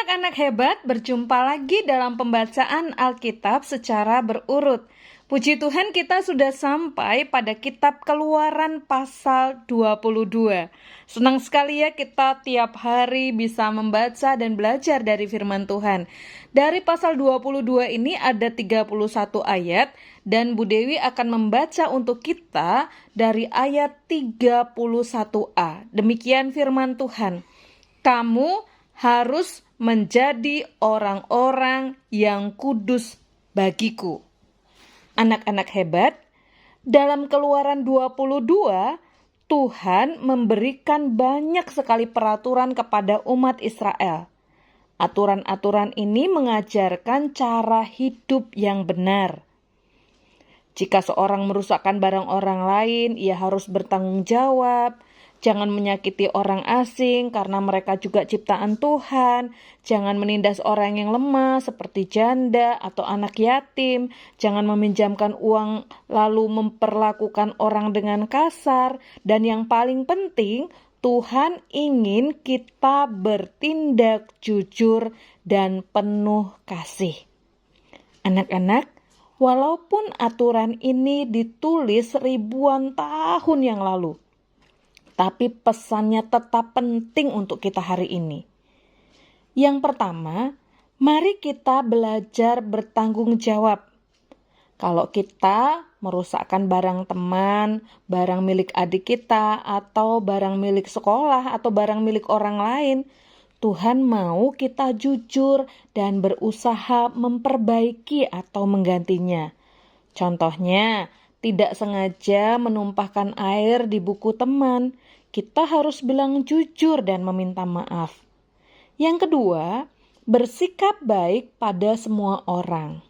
anak-anak hebat, berjumpa lagi dalam pembacaan Alkitab secara berurut. Puji Tuhan, kita sudah sampai pada kitab Keluaran pasal 22. Senang sekali ya kita tiap hari bisa membaca dan belajar dari firman Tuhan. Dari pasal 22 ini ada 31 ayat dan Bu Dewi akan membaca untuk kita dari ayat 31a. Demikian firman Tuhan. Kamu harus menjadi orang-orang yang kudus bagiku. Anak-anak hebat, dalam Keluaran 22, Tuhan memberikan banyak sekali peraturan kepada umat Israel. Aturan-aturan ini mengajarkan cara hidup yang benar. Jika seorang merusakkan barang orang lain, ia harus bertanggung jawab. Jangan menyakiti orang asing karena mereka juga ciptaan Tuhan. Jangan menindas orang yang lemah seperti janda atau anak yatim. Jangan meminjamkan uang lalu memperlakukan orang dengan kasar. Dan yang paling penting, Tuhan ingin kita bertindak jujur dan penuh kasih. Anak-anak, walaupun aturan ini ditulis ribuan tahun yang lalu, tapi pesannya tetap penting untuk kita hari ini. Yang pertama, mari kita belajar bertanggung jawab. Kalau kita merusakkan barang teman, barang milik adik kita, atau barang milik sekolah, atau barang milik orang lain, Tuhan mau kita jujur dan berusaha memperbaiki atau menggantinya. Contohnya, tidak sengaja menumpahkan air di buku teman, kita harus bilang jujur dan meminta maaf. Yang kedua, bersikap baik pada semua orang.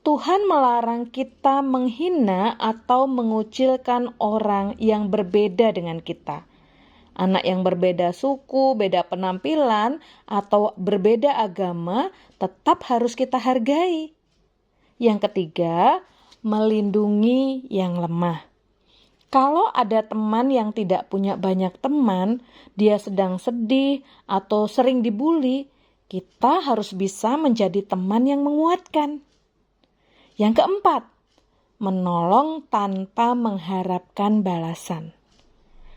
Tuhan melarang kita menghina atau mengucilkan orang yang berbeda dengan kita. Anak yang berbeda suku, beda penampilan, atau berbeda agama tetap harus kita hargai. Yang ketiga, melindungi yang lemah. Kalau ada teman yang tidak punya banyak teman, dia sedang sedih atau sering dibully, kita harus bisa menjadi teman yang menguatkan. Yang keempat, menolong tanpa mengharapkan balasan.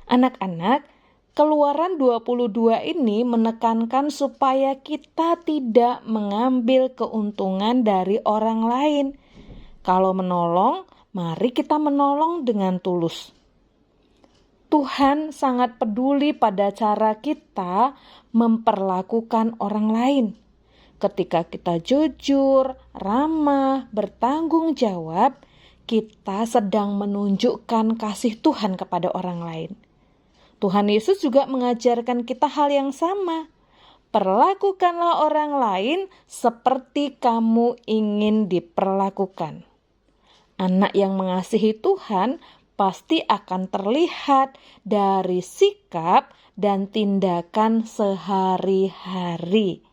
Anak-anak, Keluaran 22 ini menekankan supaya kita tidak mengambil keuntungan dari orang lain. Kalau menolong, mari kita menolong dengan tulus. Tuhan sangat peduli pada cara kita memperlakukan orang lain. Ketika kita jujur, ramah, bertanggung jawab, kita sedang menunjukkan kasih Tuhan kepada orang lain. Tuhan Yesus juga mengajarkan kita hal yang sama. Perlakukanlah orang lain seperti kamu ingin diperlakukan. Anak yang mengasihi Tuhan pasti akan terlihat dari sikap dan tindakan sehari-hari.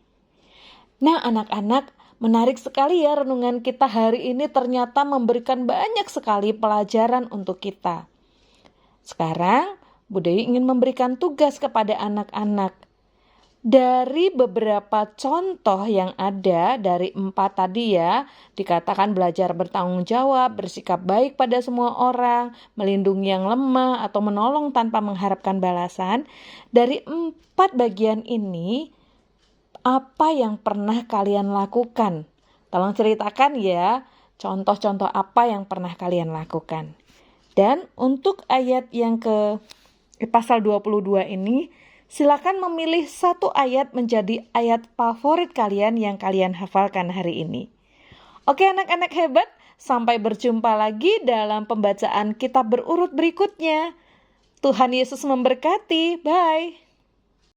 Nah, anak-anak, menarik sekali ya renungan kita hari ini ternyata memberikan banyak sekali pelajaran untuk kita. Sekarang, Bu Dewi ingin memberikan tugas kepada anak-anak. Dari beberapa contoh yang ada dari 4 tadi ya, dikatakan belajar bertanggung jawab, bersikap baik pada semua orang, melindungi yang lemah, atau menolong tanpa mengharapkan balasan. Dari 4 bagian ini, apa yang pernah kalian lakukan? Tolong ceritakan ya, contoh-contoh apa yang pernah kalian lakukan. Dan untuk ayat yang pasal 22 ini, silakan memilih satu ayat menjadi ayat favorit kalian yang kalian hafalkan hari ini. Oke anak-anak hebat, sampai berjumpa lagi dalam pembacaan kitab berurut berikutnya. Tuhan Yesus memberkati, bye.